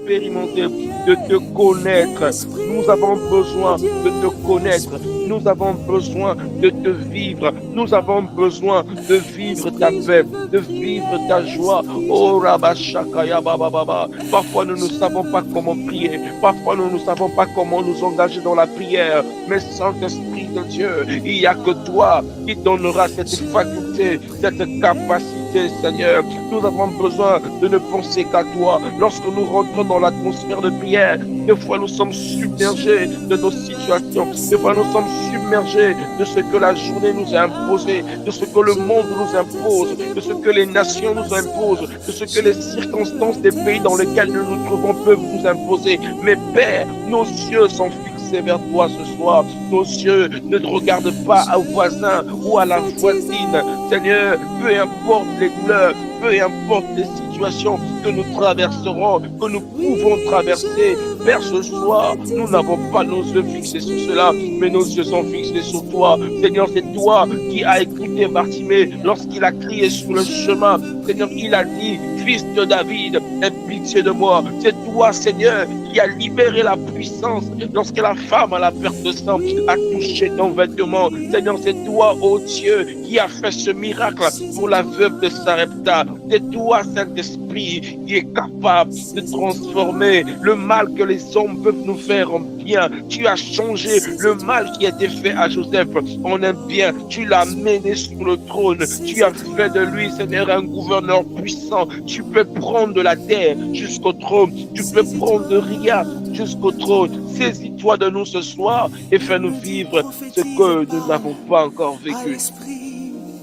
d'expérimenter, de te connaître. Nous avons besoin de te connaître. Nous avons besoin de te vivre. Nous avons besoin de vivre ta paix, de vivre ta joie. Oh Rabashakaya Baba Baba. Parfois nous ne savons pas comment prier. Parfois nous ne savons pas comment nous engager dans la prière. Mais Saint-Esprit de Dieu, il n'y a que toi qui donnera cette faculté, cette capacité, Seigneur. Nous avons besoin de ne penser qu'à toi. Lorsque nous rentrons dans l'atmosphère de prière, des fois nous sommes submergés de nos situations. Des fois nous sommes submergés de ce que la journée nous a imposé, de ce que le monde nous impose, de ce que les nations nous imposent, de ce que les circonstances des pays dans lesquels nous nous trouvons peuvent nous imposer. Mais Père, nos yeux sont fixés vers toi ce soir. Nos yeux ne te regardent pas au voisin ou à la voisine. Seigneur, peu importe les douleurs, peu importe les situations que nous traverserons, que nous pouvons traverser, Père, ce soir, nous n'avons pas nos yeux fixés sur cela, mais nos yeux sont fixés sur toi. Seigneur, c'est toi qui as écouté Bartimée lorsqu'il a crié sur le chemin. Seigneur, il a dit, fils de David, aie pitié de moi. C'est toi, Seigneur, qui a libéré la puissance lorsque la femme à la perte de sang a touché ton vêtement. Seigneur, c'est toi, ô Dieu, qui a fait ce miracle pour la veuve de Sarepta. C'est toi, Saint-Esprit, qui est capable de transformer le mal que les hommes peuvent nous faire en bien. Tu as changé le mal qui a été fait à Joseph en un bien. Tu l'as mené sur le trône. Tu as fait de lui, Seigneur, un gouverneur puissant. Tu peux prendre de la terre jusqu'au trône. Tu peux prendre de rien jusqu'au trône. Saisis-toi de nous ce soir et fais-nous vivre ce que nous n'avons pas encore vécu.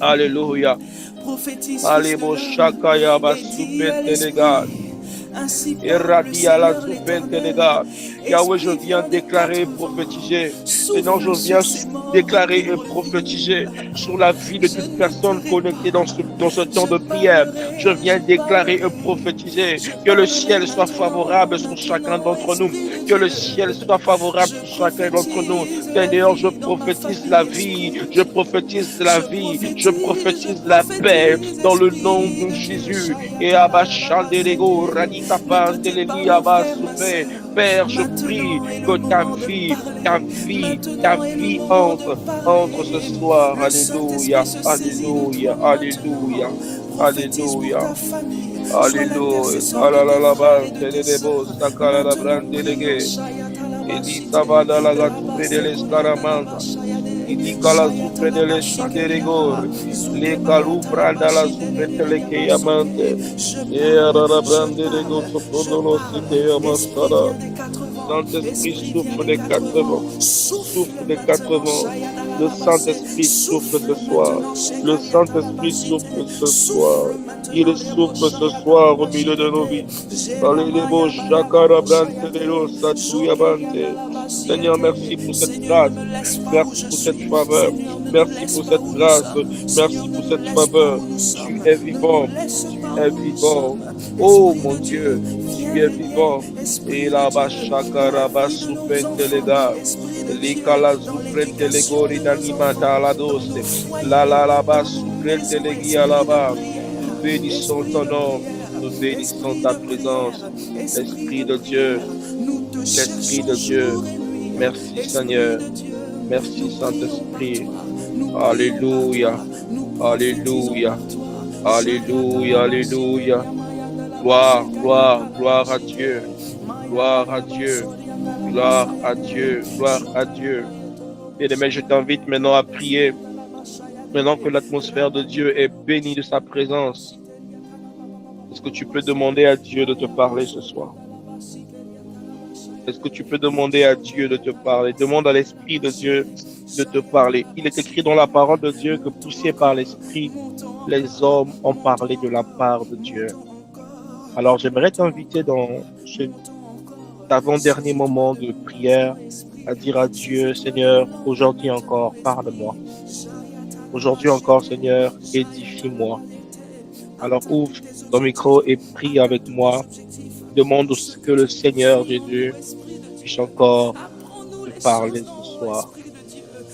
Alléluia. Alléluia. Shakaya Basupete. Eradia la Supente. Yahweh, je viens déclarer et prophétiser. Seigneur, je viens déclarer et prophétiser sur la vie de toute personne connectée dans ce temps de prière. Je viens déclarer et prophétiser que le ciel soit favorable sur chacun d'entre nous. Que le ciel soit favorable sur chacun d'entre nous. Seigneur, je prophétise la vie. Je prophétise la vie. Je prophétise la paix dans le nom de Jésus. Et Abachandelego, Radikapa, Teleli, Abasoupe. Père, je prie que ta vie entre ce soir. Alléluia, alléluia, alléluia, alléluia, alléluia. Alalala, telelebo, sakala la brande délégué. Edi savada la gatupre de l'escaramanda. Edi kala supre de l'escaderigor. Le kalu pranda la supre teleke yamante. Era la brande de gotopono site yamasara. Saint-Esprit souffle des 4 vents. Souffle des 4 vents. Le Saint-Esprit souffle ce soir. Le Saint-Esprit souffle ce soir. Il souffle ce soir au milieu de nos vies. Alléluia, Shakara Brante de los Satuyabante. Seigneur, merci pour cette grâce. Merci pour cette faveur. Merci pour cette grâce. Merci pour cette faveur. Tu es vivant. Tu es vivant. Oh mon Dieu, tu es vivant. Et là-bas, Shakara Basupente Lega. Likala Suprente Legori d'Animata la Doce. La Basuprente Legia là-bas. Nous bénissons ton nom. Nous bénissons ta présence. L'Esprit de Dieu. L'Esprit de Dieu. Merci Seigneur. Merci Saint-Esprit. Alléluia. Alléluia. Alléluia. Alléluia. Gloire, gloire, gloire à Dieu. Gloire à Dieu. Gloire à Dieu. Gloire à Dieu. Bien-aimé, je t'invite maintenant à prier. Maintenant que l'atmosphère de Dieu est bénie de sa présence. Est-ce que tu peux demander à Dieu de te parler ce soir? Est-ce que tu peux demander à Dieu de te parler? Demande à l'Esprit de Dieu de te parler. Il est écrit dans la parole de Dieu que poussés par l'Esprit, les hommes ont parlé de la part de Dieu. Alors j'aimerais t'inviter dans cet avant-dernier moment de prière à dire à Dieu, Seigneur, aujourd'hui encore, parle-moi. Aujourd'hui encore, Seigneur, édifie-moi. Alors ouvre ton micro et prie avec moi. Demande que le Seigneur Jésus puisse encore te parler ce soir.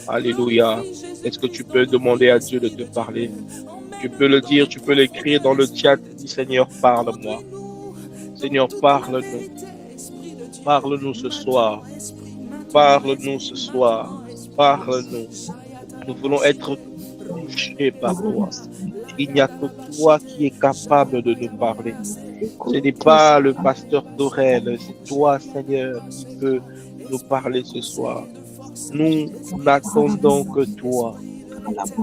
Alléluia. Est-ce que tu peux demander à Dieu de te parler? Tu peux le dire, tu peux l'écrire dans le chat. Dis, Seigneur, parle-moi. Seigneur, parle-nous. Parle-nous ce soir. Parle-nous ce soir. Parle-nous. Nous voulons être touchés par toi. Il n'y a que toi qui es capable de nous parler. Ce n'est pas le pasteur Dorel, c'est toi, Seigneur, qui peut nous parler ce soir. Nous n'attendons que toi.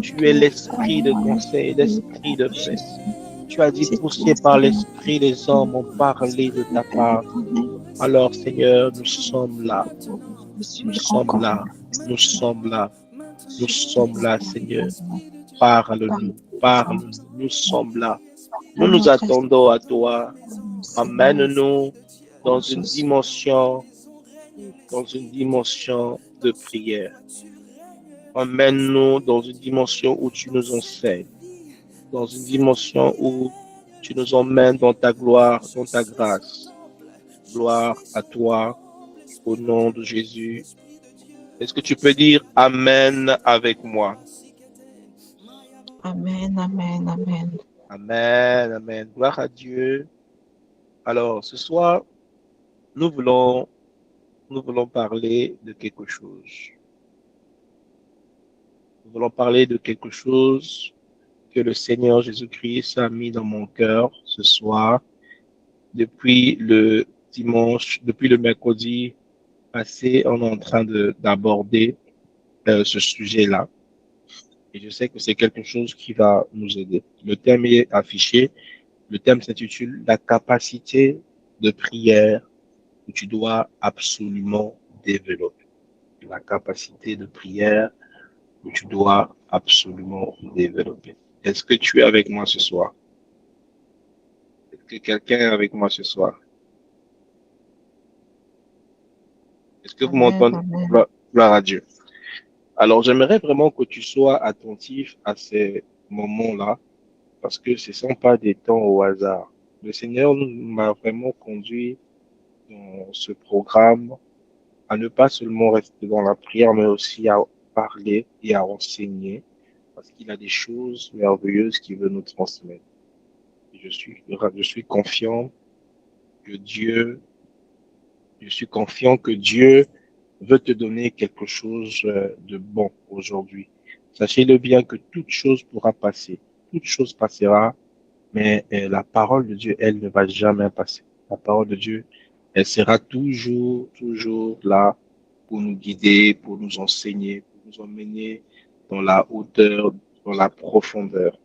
Tu es l'esprit de conseil, l'esprit de paix. Tu as dit, poussé par l'esprit, les hommes ont parlé de ta part. Alors, Seigneur, nous sommes là. Nous sommes là. Nous sommes là. Nous sommes là, Seigneur. Parle-nous. Parle-nous. Nous sommes là. Nous nous attendons à toi. Amène-nous dans dans une dimension de prière. Emmène-nous dans une dimension où tu nous enseignes, dans une dimension où tu nous emmènes dans ta gloire, dans ta grâce. Gloire à toi, au nom de Jésus. Est-ce que tu peux dire Amen avec moi? Amen, amen, amen. Amen, amen. Gloire à Dieu. Alors, ce soir, nous voulons parler de quelque chose. Nous voulons parler de quelque chose que le Seigneur Jésus-Christ a mis dans mon cœur ce soir, depuis le dimanche, depuis le mercredi passé, on est en train d'aborder ce sujet-là. Et je sais que c'est quelque chose qui va nous aider. Le thème est affiché. Le thème s'intitule La capacité de prière que tu dois absolument développer. La capacité de prière que tu dois absolument développer. Est-ce que tu es avec moi ce soir? Est-ce que quelqu'un est avec moi ce soir? Est-ce que vous Amen, m'entendez? amen. Gloire à Dieu. Alors, j'aimerais vraiment que tu sois attentif à ces moments-là, parce que ce ne sont pas des temps au hasard. Le Seigneur m'a vraiment conduit dans ce programme à ne pas seulement rester dans la prière, mais aussi à parler et à enseigner, parce qu'il a des choses merveilleuses qu'il veut nous transmettre. Et je suis confiant que Dieu, je suis confiant que Dieu veut te donner quelque chose de bon aujourd'hui. Sachez-le bien que toute chose pourra passer, toute chose passera, mais la parole de Dieu, elle ne va jamais passer. La parole de Dieu, elle sera toujours, toujours là pour nous guider, pour nous enseigner, pour nous emmener dans la hauteur, dans la profondeur.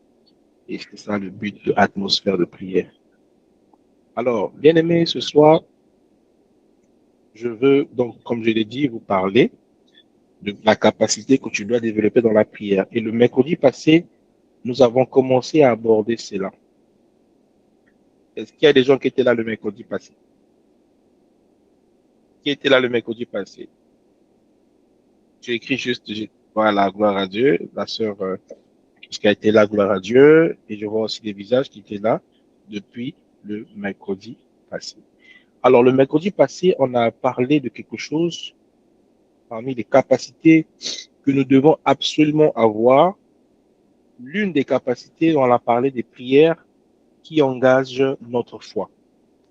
Et c'est ça le but de l'atmosphère de prière. Alors, bien aimé, ce soir, je veux donc, comme je l'ai dit, vous parler de la capacité que tu dois développer dans la prière. Et le mercredi passé, nous avons commencé à aborder cela. Est-ce qu'il y a des gens qui étaient là le mercredi passé? Qui était là le mercredi passé? J'ai écrit juste, voilà, gloire à Dieu, la sœur qui a été là, gloire à Dieu, et je vois aussi des visages qui étaient là depuis le mercredi passé. Alors, le mercredi passé, on a parlé de quelque chose parmi les capacités que nous devons absolument avoir. L'une des capacités, on a parlé des prières qui engagent notre foi.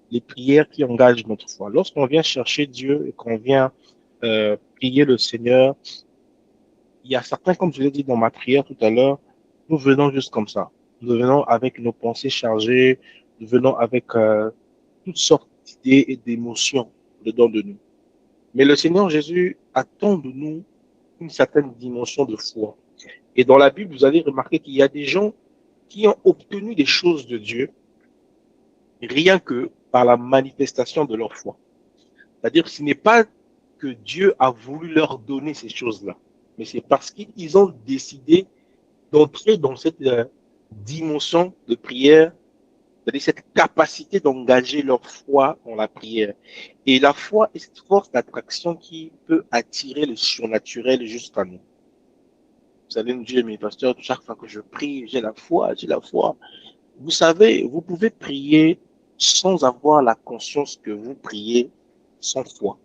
Les prières qui engagent notre foi. Lorsqu'on vient chercher Dieu et qu'on vient prier le Seigneur, il y a certains, comme je l'ai dit dans ma prière tout à l'heure, nous venons juste comme ça. Nous venons avec nos pensées chargées, nous venons avec toutes sortes d'idées et d'émotions dedans de nous. Mais le Seigneur Jésus attend de nous une certaine dimension de foi. Et dans la Bible, vous allez remarquer qu'il y a des gens qui ont obtenu des choses de Dieu rien que par la manifestation de leur foi. C'est-à-dire que ce n'est pas que Dieu a voulu leur donner ces choses-là, mais c'est parce qu'ils ont décidé d'entrer dans cette dimension de prière, c'est-à-dire cette capacité d'engager leur foi dans la prière. Et la foi est cette force d'attraction qui peut attirer le surnaturel jusqu'à nous. Vous allez me dire, mais pasteur, chaque fois que je prie, j'ai la foi, j'ai la foi. Vous savez, vous pouvez prier sans avoir la conscience que vous priez sans foi.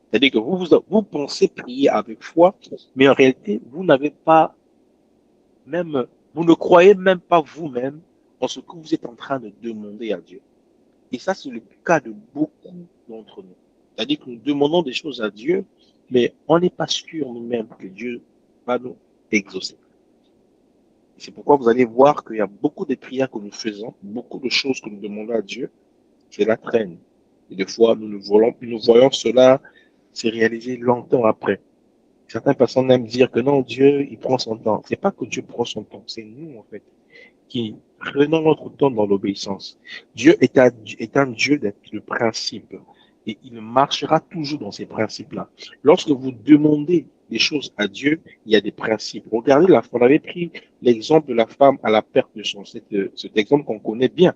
C'est-à-dire que vous pensez prier avec foi, mais en réalité, vous n'avez pas même, vous ne croyez même pas vous-même en ce que vous êtes en train de demander à Dieu. Et ça, c'est le cas de beaucoup d'entre nous. C'est-à-dire que nous demandons des choses à Dieu, mais on n'est pas sûr nous-mêmes que Dieu va nous exaucer. C'est pourquoi vous allez voir qu'il y a beaucoup de prières que nous faisons, beaucoup de choses que nous demandons à Dieu, cela traîne. Et des fois, nous voyons cela se réaliser longtemps après. Certaines personnes aiment dire que non, Dieu, il prend son temps. C'est pas que Dieu prend son temps, c'est nous, en fait, qui prenons notre temps dans l'obéissance. Dieu est un Dieu de principe. Et il marchera toujours dans ces principes-là. Lorsque vous demandez des choses à Dieu, il y a des principes. Regardez, on avait pris l'exemple de la femme à la perte de son, cet exemple qu'on connaît bien.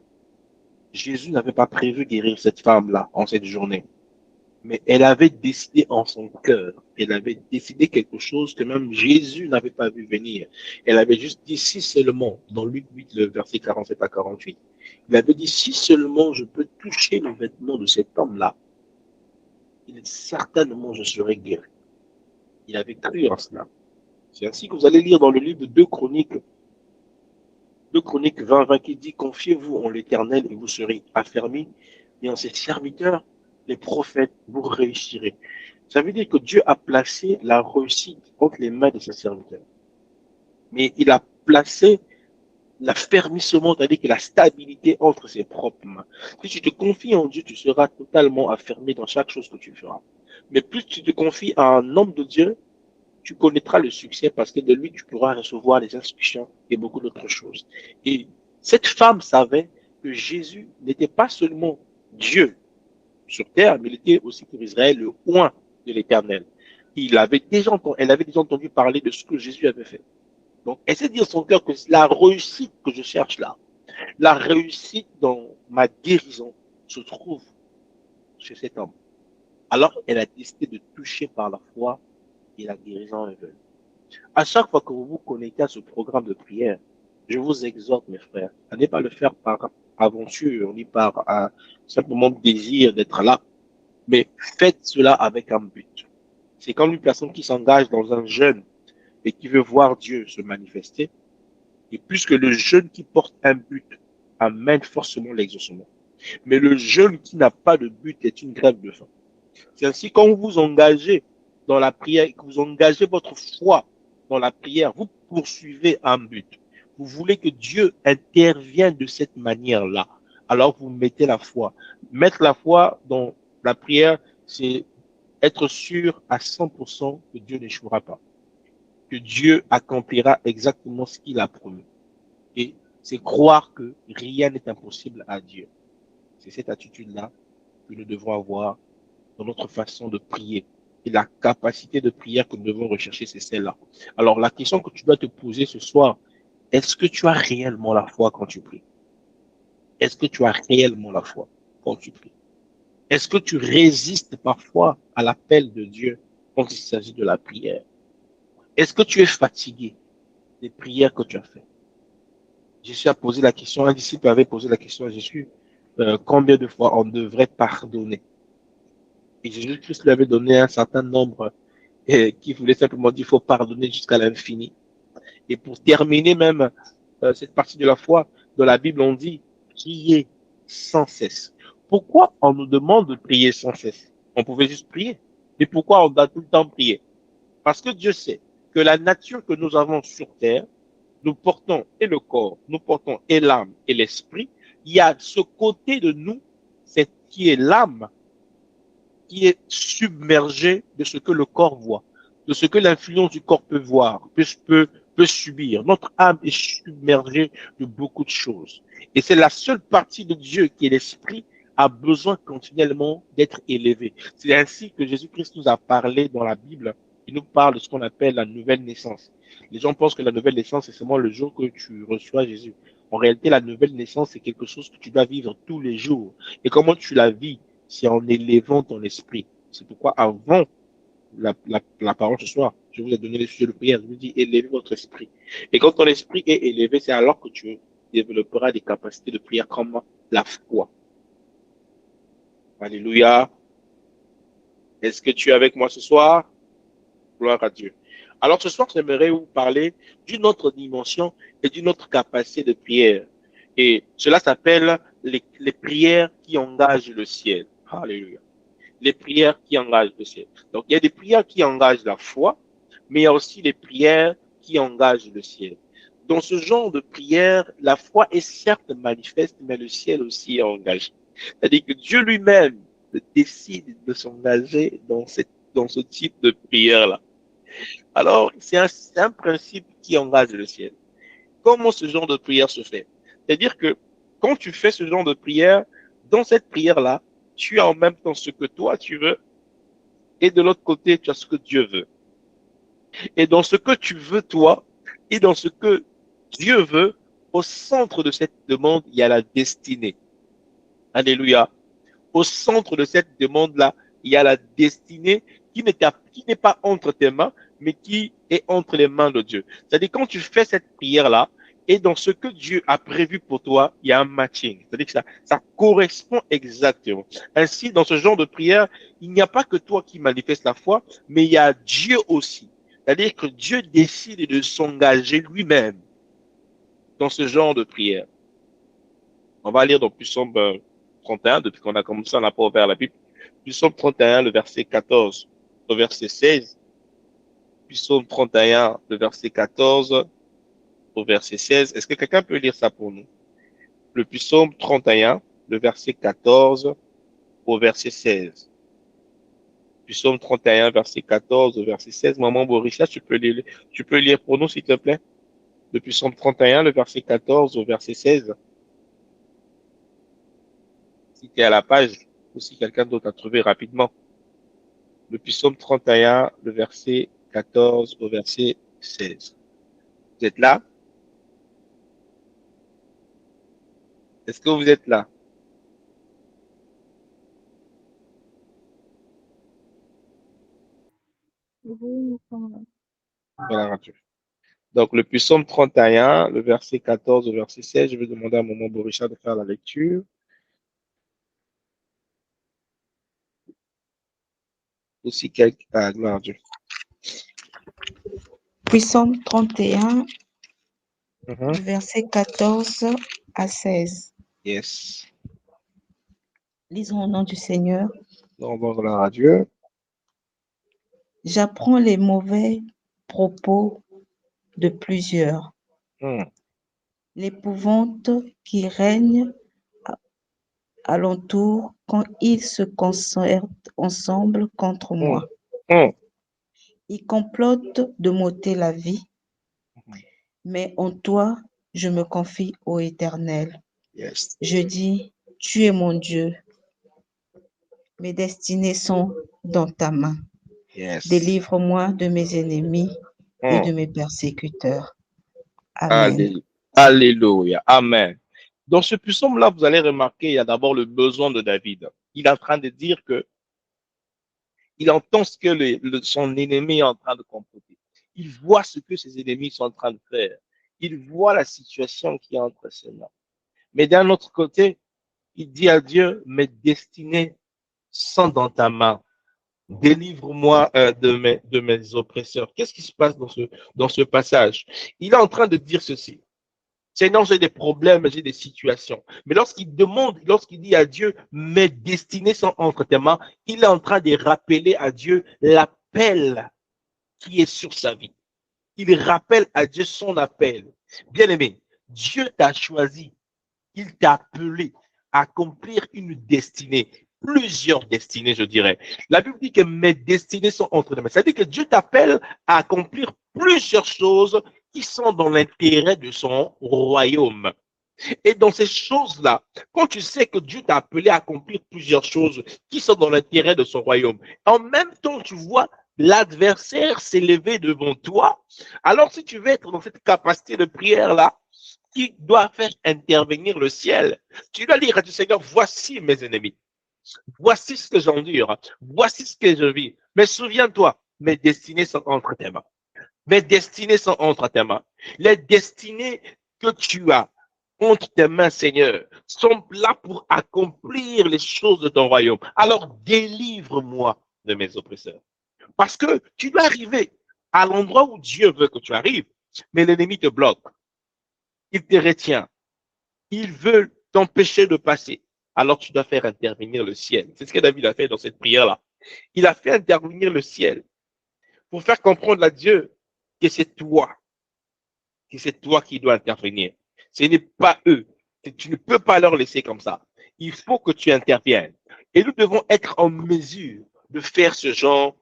Jésus n'avait pas prévu guérir cette femme-là en cette journée. Mais elle avait décidé en son cœur, elle avait décidé quelque chose que même Jésus n'avait pas vu venir. Elle avait juste dit si seulement, dans Luc 8, le verset 47 à 48, il avait dit si seulement je peux toucher le vêtement de cet homme-là, certainement je serai guéri. Il avait cru en cela. C'est ainsi que vous allez lire dans le livre de 2 Chroniques 20, 20 qui dit confiez-vous en l'Éternel et vous serez affermis, et en ses serviteurs, les prophètes, vous réussirez. Ça veut dire que Dieu a placé la réussite entre les mains de ses serviteurs. Mais il a placé l'affermissement, c'est-à-dire que la stabilité entre ses propres mains. Si tu te confies en Dieu, tu seras totalement affermé dans chaque chose que tu feras. Mais plus tu te confies à un homme de Dieu, tu connaîtras le succès parce que de lui, tu pourras recevoir les instructions et beaucoup d'autres choses. Et cette femme savait que Jésus n'était pas seulement Dieu sur terre, mais il était aussi pour Israël le oint de l'Éternel. Elle avait déjà entendu parler de ce que Jésus avait fait. Donc, elle s'est dit dans son cœur que la réussite que je cherche là, la réussite dans ma guérison se trouve chez cet homme. Alors, elle a décidé de toucher par la foi et la guérison est venue. À chaque fois que vous vous connectez à ce programme de prière, je vous exhorte, mes frères, à ne pas le faire par aventure, ni par simplement désir d'être là, mais faites cela avec un but. C'est comme une personne qui s'engage dans un jeûne et qui veut voir Dieu se manifester. Et puisque le jeûne qui porte un but amène forcément l'exaucement. Mais le jeûne qui n'a pas de but est une grève de faim. C'est ainsi quand vous vous engagez dans la prière, que vous engagez votre foi dans la prière, vous poursuivez un but. Vous voulez que Dieu intervienne de cette manière-là. Alors vous mettez la foi. Mettre la foi dans la prière, c'est être sûr à 100% que Dieu n'échouera pas. Que Dieu accomplira exactement ce qu'il a promis. Et c'est croire que rien n'est impossible à Dieu. C'est cette attitude-là que nous devons avoir dans notre façon de prier. Et la capacité de prière que nous devons rechercher, c'est celle-là. Alors, la question que tu dois te poser ce soir, est-ce que tu as réellement la foi quand tu pries? Est-ce que tu as réellement la foi quand tu pries? Est-ce que tu résistes parfois à l'appel de Dieu quand il s'agit de la prière? Est-ce que tu es fatigué des prières que tu as faites? Jésus a posé la question, un disciple avait posé la question à Jésus, combien de fois on devrait pardonner? Et Jésus-Christ lui avait donné un certain nombre qui voulait simplement dire qu'il faut pardonner jusqu'à l'infini. Et pour terminer même cette partie de la foi, dans la Bible, on dit prier sans cesse. Pourquoi on nous demande de prier sans cesse? On pouvait juste prier. Mais pourquoi on doit tout le temps prier? Parce que Dieu sait que la nature que nous avons sur terre, nous portons et le corps, nous portons et l'âme et l'esprit. Il y a ce côté de nous, c'est qui est l'âme, qui est submergé de ce que le corps voit, de ce que l'influence du corps peut voir, peut subir. Notre âme est submergée de beaucoup de choses. Et c'est la seule partie de Dieu qui est l'esprit a besoin continuellement d'être élevé. C'est ainsi que Jésus-Christ nous a parlé dans la Bible. Il nous parle de ce qu'on appelle la nouvelle naissance. Les gens pensent que la nouvelle naissance, c'est seulement le jour que tu reçois Jésus. En réalité, la nouvelle naissance, c'est quelque chose que tu dois vivre tous les jours. Et comment tu la vis? C'est en élevant ton esprit. C'est pourquoi avant la parole ce soir, je vous ai donné le sujet de prière. Je vous dis élevez votre esprit. Et quand ton esprit est élevé, c'est alors que tu développeras des capacités de prière comme la foi. Alléluia. Est-ce que tu es avec moi ce soir? Gloire à Dieu. Alors ce soir, j'aimerais vous parler d'une autre dimension et d'une autre capacité de prière. Et cela s'appelle les prières qui engagent le ciel. Alléluia. les prières qui engagent le ciel. Donc, il y a des prières qui engagent la foi, mais il y a aussi les prières qui engagent le ciel. Dans ce genre de prière, la foi est certes manifeste, mais le ciel aussi est engagé. C'est-à-dire que Dieu lui-même décide de s'engager dans ce type de prière-là. Alors, c'est un principe qui engage le ciel. Comment ce genre de prière se fait? C'est-à-dire que quand tu fais ce genre de prière, dans cette prière-là, tu as en même temps ce que toi tu veux, et de l'autre côté, tu as ce que Dieu veut. Et dans ce que tu veux, toi, et dans ce que Dieu veut, au centre de cette demande, il y a la destinée. Alléluia. Au centre de cette demande-là, il y a la destinée qui n'est pas entre tes mains, mais qui est entre les mains de Dieu. C'est-à-dire, quand tu fais cette prière-là, et dans ce que Dieu a prévu pour toi, il y a un matching. C'est-à-dire que ça correspond exactement. Ainsi, dans ce genre de prière, il n'y a pas que toi qui manifestes la foi, mais il y a Dieu aussi. C'est-à-dire que Dieu décide de s'engager lui-même dans ce genre de prière. On va lire dans Psaume 31, depuis qu'on a commencé, on n'a pas ouvert la Bible. Psaume 31, le verset 14 au verset 16. Psaume 31, le verset 14 au verset 16. Est-ce que quelqu'un peut lire ça pour nous? Le Psaume 31, le verset 14 au verset 16. Psaume 31, verset 14 au verset 16. Maman Borisha, tu peux lire pour nous, s'il te plaît? Le Psaume 31, le verset 14 au verset 16. Si tu es à la page, ou si quelqu'un d'autre a trouvé rapidement. Le Psaume 31, le verset 14 au verset 16. Vous êtes là? Est-ce que vous êtes là? Voilà, radio. Donc, le Psaume 31, le verset 14 au verset 16, je vais demander à Maman Borisha de faire la lecture. Aussi, quelqu'un, gloire à Dieu. Psaume 31, Mhm. verset 14 à 16. Yes. Lisons au nom du Seigneur. Donc, gloire à Dieu. J'apprends les mauvais propos de plusieurs, l'épouvante qui règne alentour quand ils se concertent ensemble contre moi. Ils complotent de m'ôter la vie, mais en toi, je me confie au Éternel. Yes. Je dis, tu es mon Dieu. Mes destinées sont dans ta main. Yes. Délivre-moi de mes ennemis et de mes persécuteurs. Amen. Alléluia. Amen. Dans ce psaume-là, vous allez remarquer, il y a d'abord le besoin de David. Il est en train de dire que il entend ce que son ennemi est en train de comploter. Il voit ce que ses ennemis sont en train de faire. Il voit la situation qui est entre ses mains. Mais d'un autre côté, il dit à Dieu, mes destinées sont dans ta main. Délivre-moi de mes oppresseurs. Qu'est-ce qui se passe dans ce passage? Il est en train de dire ceci. Seigneur, j'ai des problèmes, j'ai des situations. Mais lorsqu'il dit à Dieu, mes destinées sont entre tes mains, il est en train de rappeler à Dieu l'appel qui est sur sa vie. Il rappelle à Dieu son appel. Bien-aimé, Dieu t'a choisi, il t'a appelé à accomplir une destinée, plusieurs destinées, je dirais. La Bible dit que mes destinées sont entre tes mains. C'est-à-dire que Dieu t'appelle à accomplir plusieurs choses qui sont dans l'intérêt de son royaume. Et dans ces choses-là, quand tu sais que Dieu t'a appelé à accomplir plusieurs choses qui sont dans l'intérêt de son royaume, en même temps, tu vois l'adversaire s'élever devant toi, alors si tu veux être dans cette capacité de prière-là, qui doit faire intervenir le ciel, tu dois dire à Dieu, Seigneur, voici mes ennemis, voici ce que j'endure, voici ce que je vis. Mais souviens-toi, mes destinées sont entre tes mains. Mes destinées sont entre tes mains. Les destinées que tu as entre tes mains, Seigneur, sont là pour accomplir les choses de ton royaume. Alors délivre-moi de mes oppresseurs. Parce que tu dois arriver à l'endroit où Dieu veut que tu arrives, mais l'ennemi te bloque. Il te retient. Il veut t'empêcher de passer. alors tu dois faire intervenir le ciel. C'est ce que David a fait dans cette prière-là. Il a fait intervenir le ciel pour faire comprendre à Dieu que c'est toi qui dois intervenir. Ce n'est pas eux. Tu ne peux pas leur laisser comme ça. Il faut que tu interviennes. Et nous devons être en mesure de faire ce genre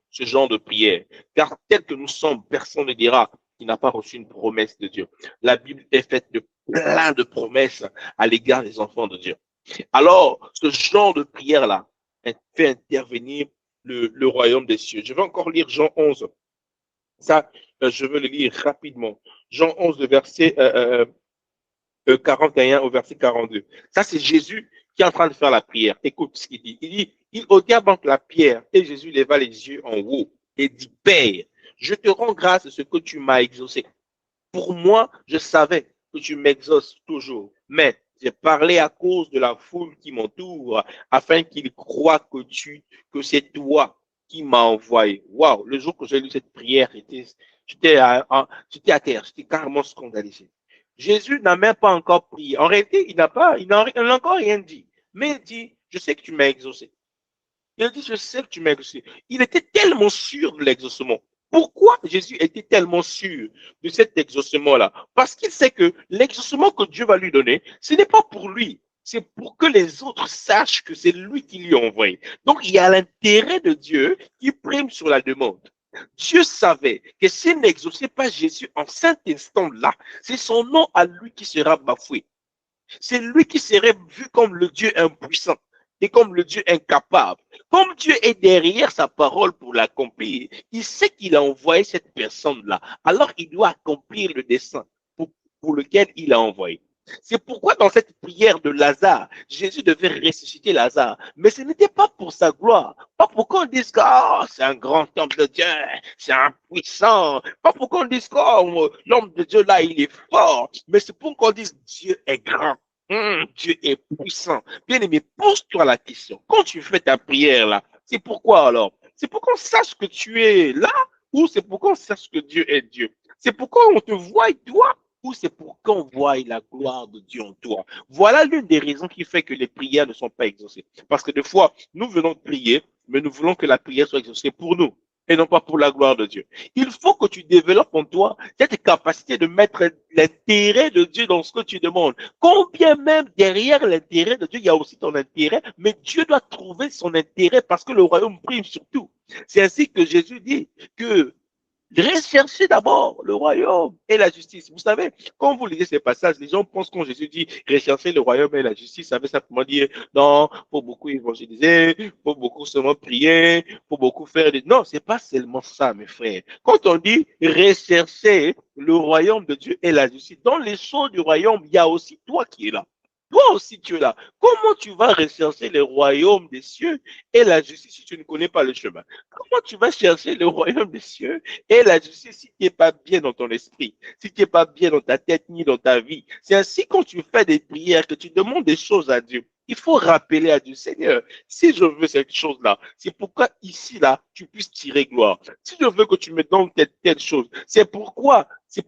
de prière. Car tel que nous sommes, personne ne dira qu'il n'a pas reçu une promesse de Dieu. La Bible est faite de plein de promesses à l'égard des enfants de Dieu. Alors, ce genre de prière-là fait intervenir le royaume des cieux. Je vais encore lire Jean 11. Ça, je veux le lire rapidement. Jean 11, le verset 41 au verset 42. Ça, c'est Jésus qui est en train de faire la prière. Écoute ce qu'il dit. Il dit, il ôta donc la pierre et Jésus leva les yeux en haut et dit, Père, je te rends grâce de ce que tu m'as exaucé. Pour moi, je savais que tu m'exauces toujours, mais j'ai parlé à cause de la foule qui m'entoure afin qu'ils croient que c'est toi qui m'as envoyé. Waouh, le jour que j'ai lu cette prière, j'étais à terre, j'étais carrément scandalisé. Jésus n'a même pas encore prié. En réalité, il n'a encore rien dit. Mais il dit, je sais que tu m'as exaucé. Il dit, je sais que tu m'as exaucé. Il était tellement sûr de l'exaucement. Pourquoi Jésus était tellement sûr de cet exaucement-là? Parce qu'il sait que l'exaucement que Dieu va lui donner, ce n'est pas pour lui. C'est pour que les autres sachent que c'est lui qui lui a envoyé. Donc, il y a l'intérêt de Dieu qui prime sur la demande. Dieu savait que s'il n'exauçait pas Jésus en cet instant-là, c'est son nom à lui qui sera bafoué. C'est lui qui serait vu comme le Dieu impuissant et comme le Dieu incapable. Comme Dieu est derrière sa parole pour l'accomplir, il sait qu'il a envoyé cette personne-là. Alors il doit accomplir le dessein pour lequel il a envoyé. C'est pourquoi dans cette prière de Lazare, Jésus devait ressusciter Lazare. Mais ce n'était pas pour sa gloire. Pas pour qu'on dise que c'est un grand homme de Dieu, c'est un puissant. Pas pour qu'on dise que l'homme de Dieu là, il est fort. Mais c'est pour qu'on dise Dieu est grand. Dieu est puissant. Bien aimé, pose-toi la question. Quand tu fais ta prière là, c'est pourquoi alors? C'est pour qu'on sache que tu es là ou c'est pour qu'on sache que Dieu est Dieu? C'est pourquoi on te voit toi ou c'est pour qu'on voie la gloire de Dieu en toi. Voilà l'une des raisons qui fait que les prières ne sont pas exaucées. Parce que des fois, nous venons de prier, mais nous voulons que la prière soit exaucée pour nous et non pas pour la gloire de Dieu. Il faut que tu développes en toi cette capacité de mettre l'intérêt de Dieu dans ce que tu demandes. Combien même derrière l'intérêt de Dieu, il y a aussi ton intérêt, mais Dieu doit trouver son intérêt parce que le royaume prime sur tout. C'est ainsi que Jésus dit que recherchez d'abord le royaume et la justice. Vous savez, quand vous lisez ces passages, les gens pensent quand Jésus dit rechercher le royaume et la justice, ça veut simplement dire non, faut beaucoup évangéliser, faut beaucoup seulement prier, faut beaucoup faire des... Non, c'est pas seulement ça, mes frères. Quand on dit rechercher le royaume de Dieu et la justice, dans les choses du royaume, il y a aussi toi qui es là. Toi aussi, tu es là. Comment tu vas rechercher le royaume des cieux et la justice si tu ne connais pas le chemin? Comment tu vas chercher le royaume des cieux et la justice si tu n'es pas bien dans ton esprit, si tu n'es pas bien dans ta tête ni dans ta vie? C'est ainsi quand tu fais des prières, que tu demandes des choses à Dieu. Il faut rappeler à Dieu, Seigneur, si je veux cette chose-là, c'est pourquoi ici, là, tu puisses tirer gloire. Si je veux que tu me donnes telle chose, c'est pourquoi, c'est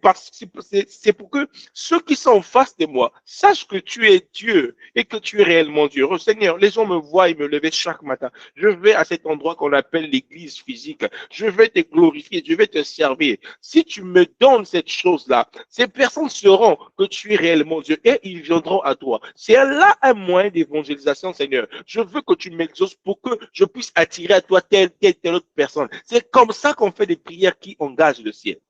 pour que ceux qui sont en face de moi sachent que tu es Dieu et que tu es réellement Dieu. Oh, Seigneur, les gens me voient et me lever chaque matin. Je vais à cet endroit qu'on appelle l'église physique. Je vais te glorifier, je vais te servir. Si tu me donnes cette chose-là, ces personnes sauront que tu es réellement Dieu et ils viendront à toi. C'est là un moyen d'évangélisation, Seigneur. Je veux que tu m'exauces pour que je puisse attirer à toi telle autre personne. C'est comme ça qu'on fait des prières qui engagent le ciel.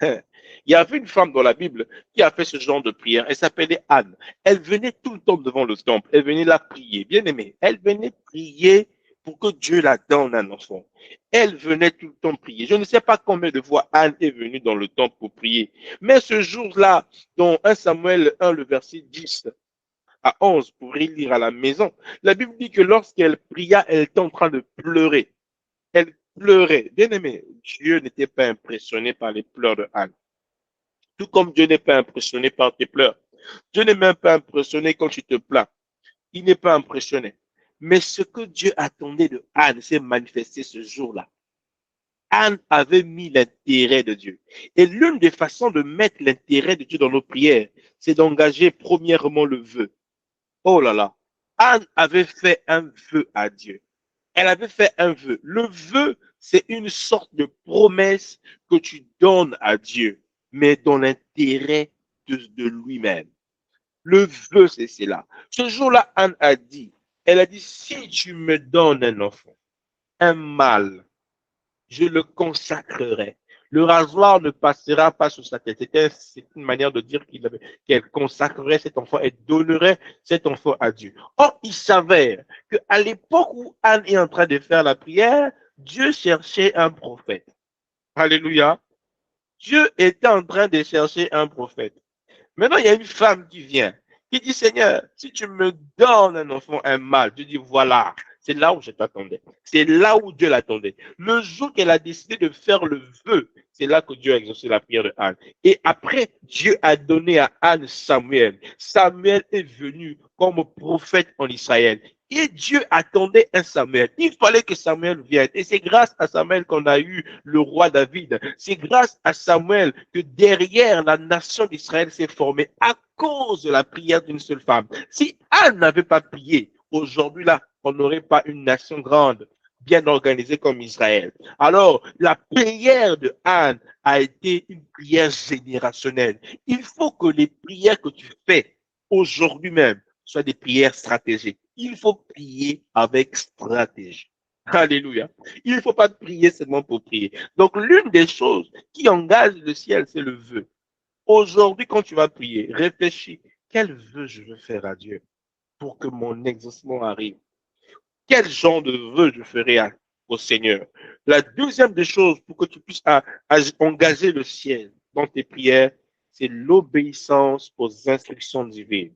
Il y avait une femme dans la Bible qui a fait ce genre de prière. Elle s'appelait Anne. Elle venait tout le temps devant le temple. Elle venait la prier. Bien aimée, elle venait prier pour que Dieu la donne un enfant. Elle venait tout le temps prier. Je ne sais pas combien de fois Anne est venue dans le temple pour prier. Mais ce jour-là, dans 1 Samuel 1, le verset 10 à 11, pour y lire à la maison, la Bible dit que lorsqu'elle pria, elle était en train de pleurer. Elle pleurait. Bien aimé, Dieu n'était pas impressionné par les pleurs de Anne. Tout comme Dieu n'est pas impressionné par tes pleurs. Dieu n'est même pas impressionné quand tu te plains. Il n'est pas impressionné. Mais ce que Dieu attendait de Anne s'est manifesté ce jour-là. Anne avait mis l'intérêt de Dieu. Et l'une des façons de mettre l'intérêt de Dieu dans nos prières, c'est d'engager premièrement le vœu. Oh là là. Anne avait fait un vœu à Dieu. Elle avait fait un vœu. Le vœu, c'est une sorte de promesse que tu donnes à Dieu, mais dans l'intérêt de lui-même. Le vœu, c'est cela. Ce jour-là, Anne a dit, elle a dit, si tu me donnes un enfant, un mâle, je le consacrerai. Le rasoir ne passera pas sur sa tête. C'est une manière de dire qu'elle consacrerait cet enfant et donnerait cet enfant à Dieu. Or, il s'avère qu'à l'époque où Anne est en train de faire la prière, Dieu cherchait un prophète. Alléluia. Dieu était en train de chercher un prophète. Maintenant, il y a une femme qui vient, qui dit, Seigneur, si tu me donnes un enfant, un mâle, je dis, voilà, c'est là où je t'attendais. C'est là où Dieu l'attendait. Le jour qu'elle a décidé de faire le vœu, c'est là que Dieu a exaucé la prière de Anne. Et après, Dieu a donné à Anne Samuel. Samuel est venu comme prophète en Israël. Et Dieu attendait un Samuel. Il fallait que Samuel vienne. Et c'est grâce à Samuel qu'on a eu le roi David. C'est grâce à Samuel que derrière la nation d'Israël s'est formée à cause de la prière d'une seule femme. Si Anne n'avait pas prié, aujourd'hui là, on n'aurait pas une nation grande, bien organisée comme Israël. Alors, la prière de Anne a été une prière générationnelle. Il faut que les prières que tu fais aujourd'hui même soient des prières stratégiques. Il faut prier avec stratégie. Alléluia. Il ne faut pas prier seulement pour prier. Donc, l'une des choses qui engage le ciel, c'est le vœu. Aujourd'hui, quand tu vas prier, réfléchis. Quel vœu je veux faire à Dieu pour que mon exaucement arrive? Quel genre de vœu je ferai au Seigneur? La deuxième des choses pour que tu puisses engager le ciel dans tes prières, c'est l'obéissance aux instructions divines.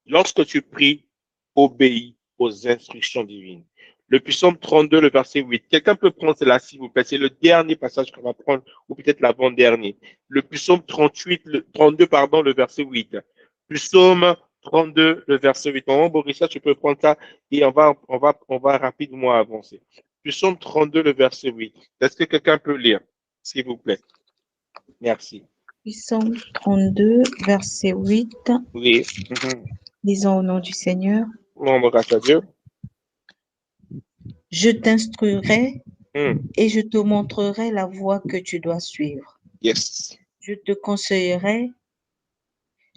Lorsque tu pries, obéis aux instructions divines. Le psaume 32, le verset 8. Quelqu'un peut prendre cela, s'il vous plaît. C'est le dernier passage qu'on va prendre, ou peut-être l'avant-dernier. Le psaume 32, pardon, le verset 8. Psaume 32, le verset 8. Maman Borissa, tu peux prendre ça et on va rapidement avancer. Psaume 32, le verset 8. Est-ce que quelqu'un peut lire, s'il vous plaît? Merci. Psaume 32, verset 8. Oui. Lisons au nom du Seigneur. Grâce à Dieu. Je t'instruirai et je te montrerai la voie que tu dois suivre. Yes. Je te conseillerai,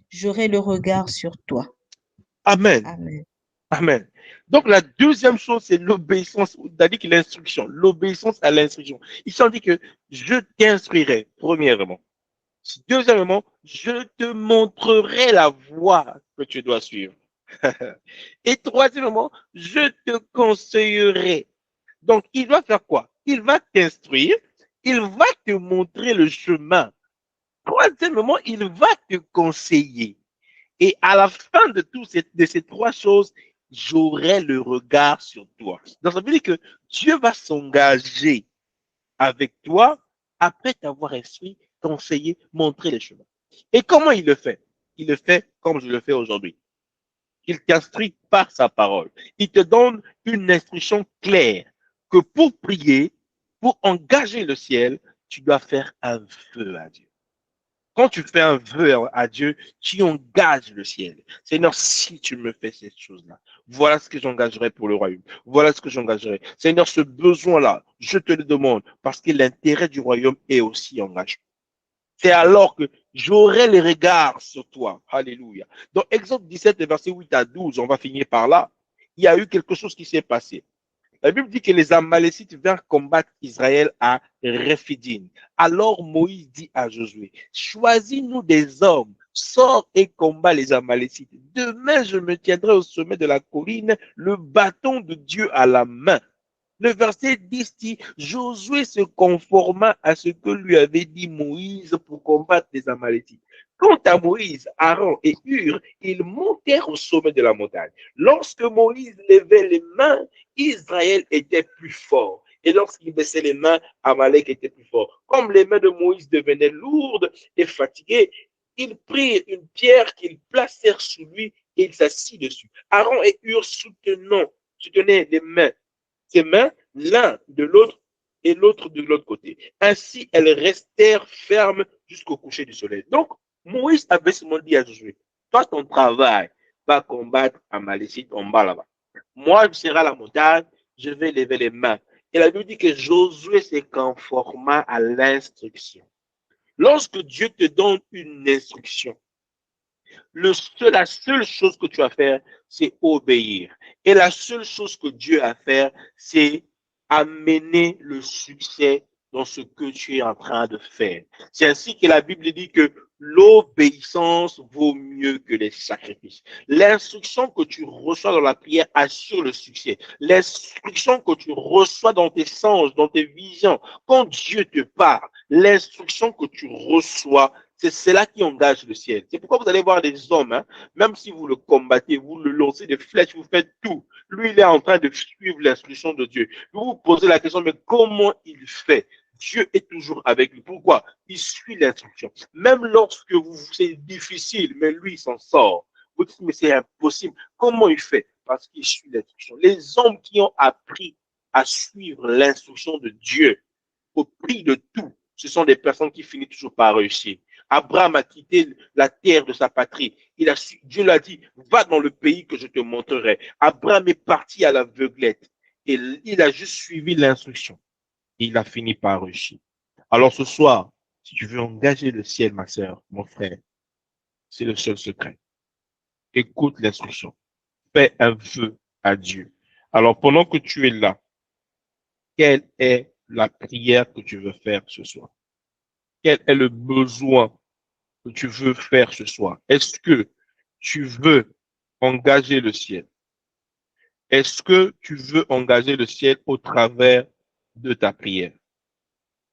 j'aurai le regard sur toi. Amen. Amen. Amen. Donc, la deuxième chose, c'est l'obéissance, c'est-à-dire que l'instruction, l'obéissance à l'instruction. Il s'en dit que je t'instruirai, premièrement. Deuxièmement, je te montrerai la voie que tu dois suivre. Et troisièmement, je te conseillerai. Donc, il va faire quoi? Il va t'instruire, il va te montrer le chemin. Troisièmement, il va te conseiller. Et à la fin de ces trois choses, j'aurai le regard sur toi. Donc, ça veut dire que Dieu va s'engager avec toi après t'avoir instruit, conseillé, montré les chemins. Et comment il le fait? Il le fait comme je le fais aujourd'hui. Il t'instruit par sa parole. Il te donne une instruction claire que pour prier, pour engager le ciel, tu dois faire un vœu à Dieu. Quand tu fais un vœu à Dieu, tu engages le ciel. Seigneur, si tu me fais cette chose-là, voilà ce que j'engagerai pour le royaume. Voilà ce que j'engagerai. Seigneur, ce besoin-là, je te le demande parce que l'intérêt du royaume est aussi engagé. C'est alors que j'aurai les regards sur toi. Alléluia. Dans Exode 17, verset 8 à 12, on va finir par là. Il y a eu quelque chose qui s'est passé. La Bible dit que les Amalécites vinrent combattre Israël à Rephidim. Alors Moïse dit à Josué, choisis-nous des hommes, sors et combat les Amalécites. Demain, je me tiendrai au sommet de la colline, le bâton de Dieu à la main. Le verset 10 dit, Josué se conforma à ce que lui avait dit Moïse pour combattre les Amalécites. Quant à Moïse, Aaron et Hur, ils montèrent au sommet de la montagne. Lorsque Moïse levait les mains, Israël était plus fort. Et lorsqu'il baissait les mains, Amalek était plus fort. Comme les mains de Moïse devenaient lourdes et fatiguées, ils prirent une pierre qu'ils placèrent sous lui et il s'assit dessus. Aaron et Hur soutenaient les mains, ses mains, l'un de l'autre et l'autre de l'autre côté. Ainsi, elles restèrent fermes jusqu'au coucher du soleil. Donc, Moïse avait seulement dit à Josué, toi, ton travail, va combattre Amalécite en bas là-bas. Moi, je serai à la montagne, je vais lever les mains. Et la Bible dit que Josué se conforma à l'instruction. Lorsque Dieu te donne une instruction, la seule chose que tu as à faire, c'est obéir. Et la seule chose que Dieu a à faire, c'est amener le succès dans ce que tu es en train de faire. C'est ainsi que la Bible dit que l'obéissance vaut mieux que les sacrifices. L'instruction que tu reçois dans la prière assure le succès. L'instruction que tu reçois dans tes sens, dans tes visions, quand Dieu te parle, l'instruction que tu reçois, c'est cela qui engage le ciel. C'est pourquoi vous allez voir des hommes, même si vous le combattez, vous le lancez des flèches, vous faites tout. Lui, il est en train de suivre l'instruction de Dieu. Vous vous posez la question, mais comment il fait? Dieu est toujours avec lui. Pourquoi? Il suit l'instruction. Même lorsque c'est difficile, mais lui, il s'en sort. Vous dites, mais c'est impossible. Comment il fait? Parce qu'il suit l'instruction. Les hommes qui ont appris à suivre l'instruction de Dieu au prix de tout, ce sont des personnes qui finissent toujours par réussir. Abraham a quitté la terre de sa patrie. Dieu l'a dit, va dans le pays que je te montrerai. Abraham est parti à l'aveuglette et il a juste suivi l'instruction. Il a fini par réussir. Alors ce soir, si tu veux engager le ciel, ma sœur, mon frère, c'est le seul secret. Écoute l'instruction. Fais un vœu à Dieu. Alors pendant que tu es là, quelle est la prière que tu veux faire ce soir? Quel est le besoin que tu veux faire ce soir? Est-ce que tu veux engager le ciel? Est-ce que tu veux engager le ciel au travers de ta prière?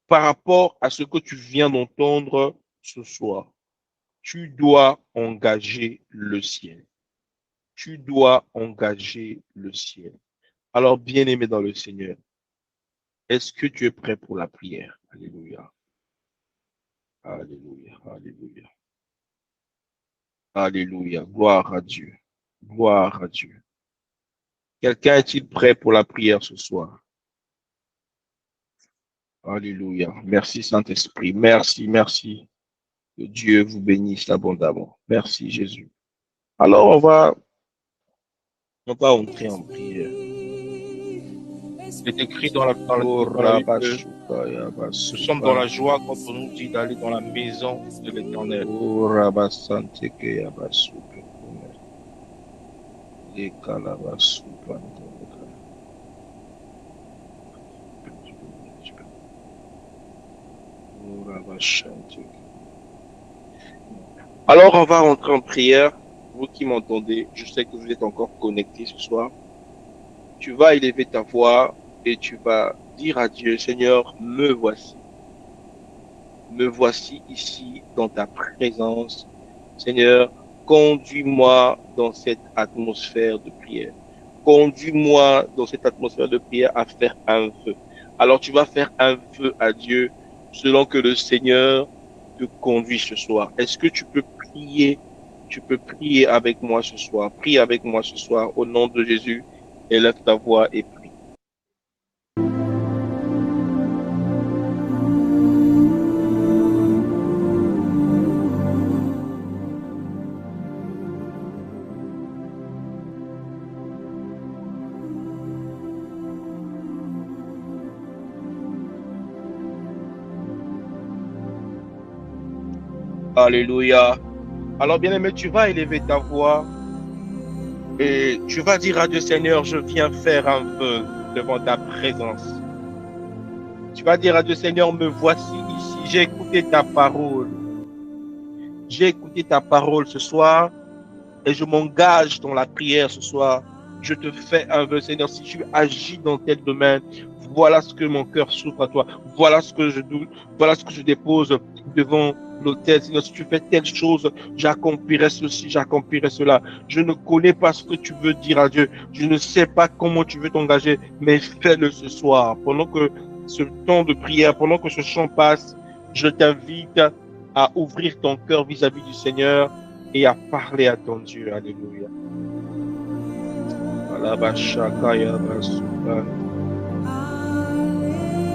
Par rapport à ce que tu viens d'entendre ce soir, tu dois engager le ciel. Tu dois engager le ciel. Alors, bien-aimé dans le Seigneur, est-ce que tu es prêt pour la prière? Alléluia. Alléluia. Alléluia. Alléluia. Gloire à Dieu. Gloire à Dieu. Quelqu'un est-il prêt pour la prière ce soir? Alléluia. Merci Saint-Esprit. Merci, merci. Que Dieu vous bénisse abondamment. Merci Jésus. Alors on va entrer en prière. C'est écrit dans la Bible que nous sommes dans la joie quand on nous dit d'aller dans la maison de l'Éternel. Alors on va rentrer en prière. Vous qui m'entendez, je sais que vous êtes encore connectés ce soir. Tu vas élever ta voix et tu vas dire à Dieu, Seigneur, me voici. Me voici ici dans ta présence. Seigneur, conduis-moi dans cette atmosphère de prière. Conduis-moi dans cette atmosphère de prière à faire un vœu. Alors tu vas faire un vœu à Dieu selon que le Seigneur te conduit ce soir. Est-ce que tu peux prier? Tu peux prier avec moi ce soir. Prie avec moi ce soir au nom de Jésus. Élève ta voix et prie. Alléluia. Alors bien aimé, tu vas élever ta voix et tu vas dire à Dieu, Seigneur, je viens faire un vœu devant ta présence. Tu vas dire à Dieu, Seigneur, me voici ici. J'ai écouté ta parole. J'ai écouté ta parole ce soir et je m'engage dans la prière ce soir. Je te fais un vœu, Seigneur, si tu agis dans tel domaine, voilà ce que mon cœur souffre à toi. Voilà ce que je doute, voilà ce que je dépose devant l'autel. Seigneur, si tu fais telle chose, j'accomplirai ceci, j'accomplirai cela. Je ne connais pas ce que tu veux dire à Dieu. Je ne sais pas comment tu veux t'engager, mais fais-le ce soir. Pendant que ce temps de prière, pendant que ce chant passe, je t'invite à ouvrir ton cœur vis-à-vis du Seigneur et à parler à ton Dieu. Alléluia.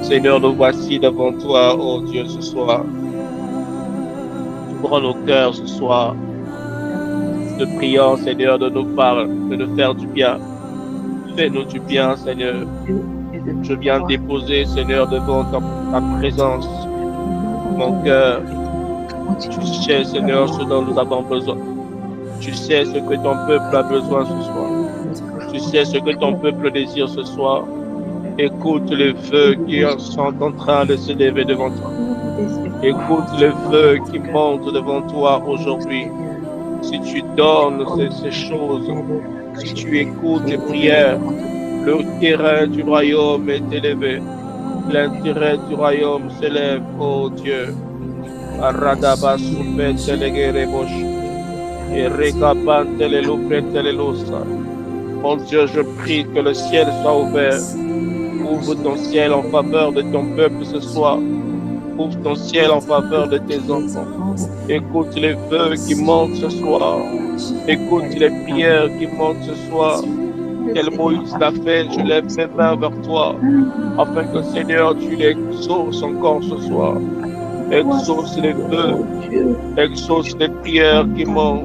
Seigneur, nous voici devant toi, oh Dieu, ce soir. Ouvre nos cœurs ce soir. te prions, Seigneur, de nous parler, de nous faire du bien. Fais-nous du bien, Seigneur. Je viens déposer, Seigneur, devant ta présence, mon cœur. Tu sais, Seigneur, ce dont nous avons besoin. Tu sais ce que ton peuple a besoin ce soir. Tu sais ce que ton peuple désire ce soir. Écoute les feux qui sont en train de se lever devant toi. Écoute les feux qui montent devant toi aujourd'hui. Si tu donnes ces choses, si tu écoutes les prières, le terrain du royaume est élevé. L'intérêt du royaume s'élève, ô Dieu. Mon Dieu, je prie que le ciel soit ouvert. Ouvre ton ciel en faveur de ton peuple ce soir. Ouvre ton ciel en faveur de tes enfants. Écoute les feux qui montent ce soir. Écoute les prières qui montent ce soir. Quel Moïse l'a fait, je lève mes mains vers toi, afin que Seigneur, tu les exauces encore ce soir. Exauce les feux, exauce les prières qui montent.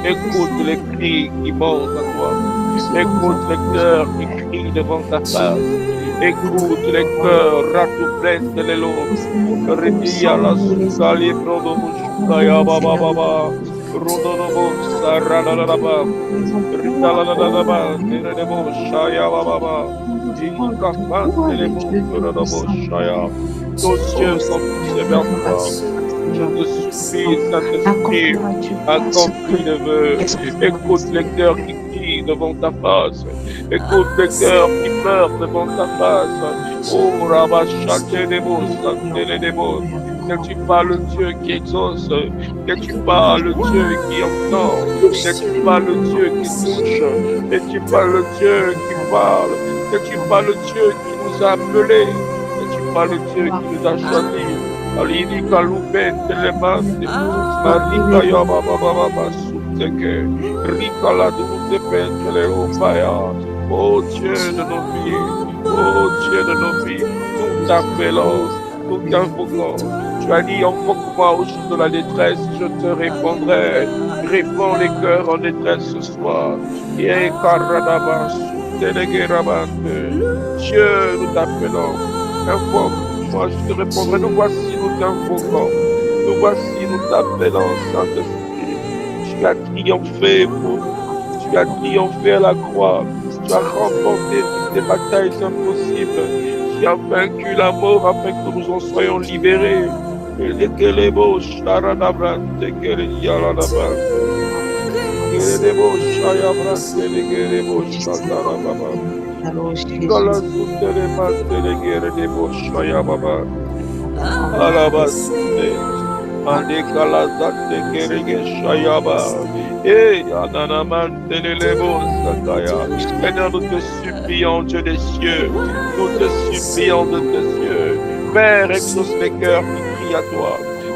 Écoute les cris qui montent à toi. Écoute les cœurs qui crient devant ta face. Écoute les cœurs ratouplés de l'élo. Redia la soukalie prodomushkaya baba baba. Rodonobos saranadaba. Ritalanadaba. Neredebo shaya baba. Ikafan telebo rodonobos shaya. Nos yeux sont fixés vers toi. Je te supplie, Saint-Esprit, accomplis le vœu. Écoute les cœurs qui crient devant ta face. Écoute les cœurs qui pleurent devant ta face. Oh, Rabachatedebo, Santeledebo. Que tu pas le Dieu qui exauce, que tu pas le Dieu qui entend, que tu pas le Dieu qui touche, que tu pas le Dieu qui parle, que tu pas le Dieu qui nous a appelés, que tu pas le Dieu qui nous a choisis. Alini kalupe telemande, Marika yaba baba baba suteke, Rika la douce pentele opaya. Oh Dieu de nos vies, oh Dieu de nos vies, nous t'appelons, nous t'invoquons. Tu as dit invoque-moi au jour de la détresse, je te répondrai. Réponds les cœurs en détresse ce soir. Ye karadaba sutelege rabante. Dieu, nous t'appelons. Invoque-moi, je te répondrai. Nous voici, nous t'invoquons. Nous voici, nous t'appelons, Saint-Esprit. Tu as triomphé pour nous. Tu as triomphé à la croix. Tu as remporté toutes les batailles impossibles. Tu as vaincu la mort afin que nous en soyons libérés. Et que les beaux charadabrante, que les yaladabrante, que les beaux chayabrante, que les beaux chadarababa. Kala soute les mates, que les beaux chayababa. Alabas. Ande kalazate kerege shayaba. Ananaman telelebo sakaya. Seigneur, nous te supplions, Dieu des cieux. Nous te supplions de tes cieux. Père, exauce les cœurs qui crient à toi.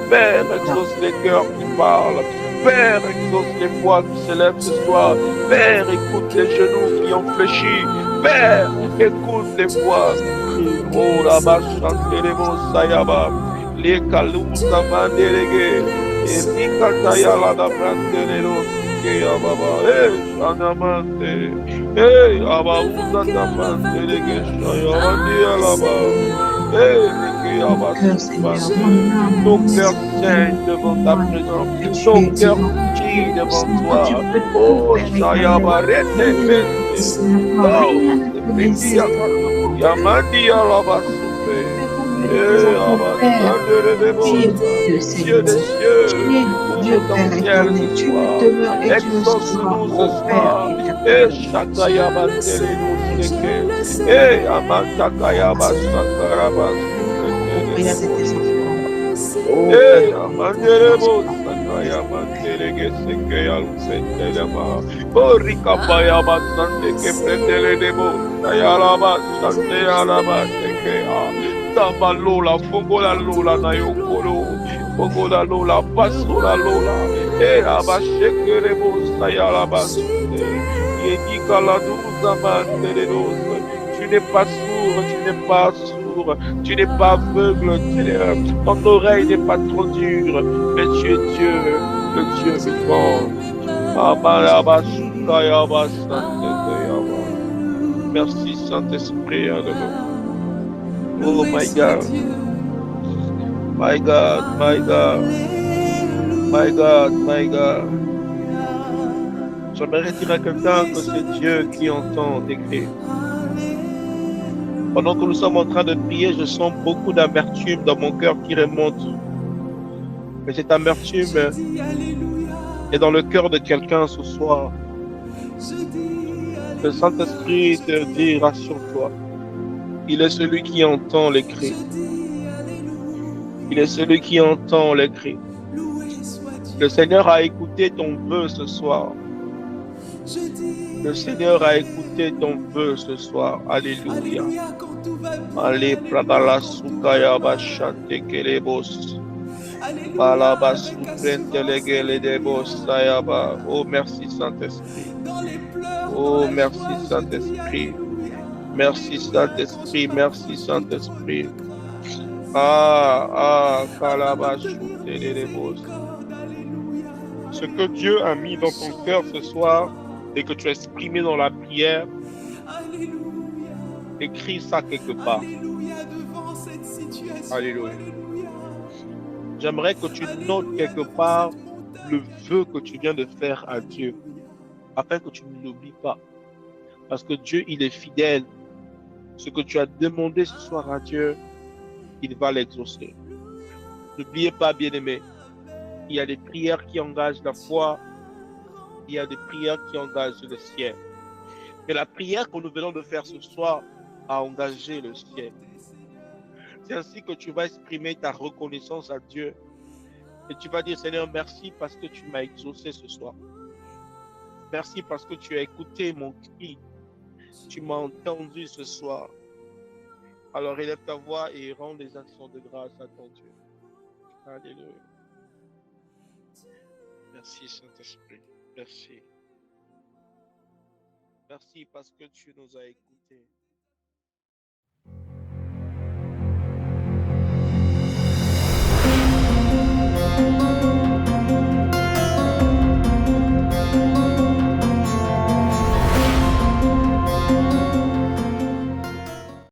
Père, exauce les cœurs qui parlent. Père, exauce les voix qui s'élèvent ce soir. Père, écoute les genoux qui ont fléchi. Père, écoute les voix qui crient. Oh, là-bas, chantez les mots sayaba. Les kalous samandelege, et Nikataya la da brandelero, Kea Baba, Anamante, Abauza Tamandelege, Shayandi Alaba, nos cœurs saignent devant ta présence, nos cœurs crient devant toi, oh Shayaba, Rete, oh, Yamandi Alaba. Dieu des cieux, Dieu dans ciel ce soir, exauce-nous ce soir, et Shakayaba Telenu Seke, et Amantakayaba Sakaraba et Amanderebo Sakayaba Telege Seke Alfentelema, Borikapayaba Sante Kepreteledebo, Sayalaba Sante Alaba Seke. Samba lola, fongola lola na yokolo, fongola lola, basola lola, abashekere bosa yalabasute, yedika la douza manteredos. Tu n'es pas sourd, tu n'es pas sourd, tu n'es pas aveugle, ton oreille n'est pas trop dure, mais tu es Dieu, le Dieu vivant. Merci Saint-Esprit de nous. Oh my God. My God, my God. My God, my God. J'aimerais dire à quelqu'un que c'est Dieu qui entend tes cris. Pendant que nous sommes en train de prier, je sens beaucoup d'amertume dans mon cœur qui remonte. Mais cette amertume est dans le cœur de quelqu'un ce soir. Le Saint-Esprit te dit, rassure-toi. Il est celui qui entend les cris. Il est celui qui entend les cris. Le Seigneur a écouté ton vœu ce soir. Le Seigneur a écouté ton vœu ce soir. Alléluia. Allez, prabala sukaya bashante kelebos. Balaba suprente legele debos sayaba. Oh, merci Saint-Esprit. Oh, merci Saint-Esprit. Merci Saint-Esprit. Merci Saint-Esprit. Kalabashute debos. Ce que Dieu a mis dans ton cœur ce soir et que tu as exprimé dans la prière, écris ça quelque part. Alléluia. J'aimerais que tu notes quelque part le vœu que tu viens de faire à Dieu, afin que tu ne l'oublies pas. Parce que Dieu, il est fidèle. Ce que tu as demandé ce soir à Dieu, il va l'exaucer. N'oubliez pas, bien-aimés, il y a des prières qui engagent la foi, il y a des prières qui engagent le ciel. Mais la prière que nous venons de faire ce soir a engagé le ciel. C'est ainsi que tu vas exprimer ta reconnaissance à Dieu. Et tu vas dire, Seigneur, merci parce que tu m'as exaucé ce soir. Merci parce que tu as écouté mon cri. Tu m'as entendu ce soir. Alors élève ta voix et rends des actions de grâce à ton Dieu. Alléluia. Merci Saint-Esprit. Merci. Merci parce que tu nous as écoutés.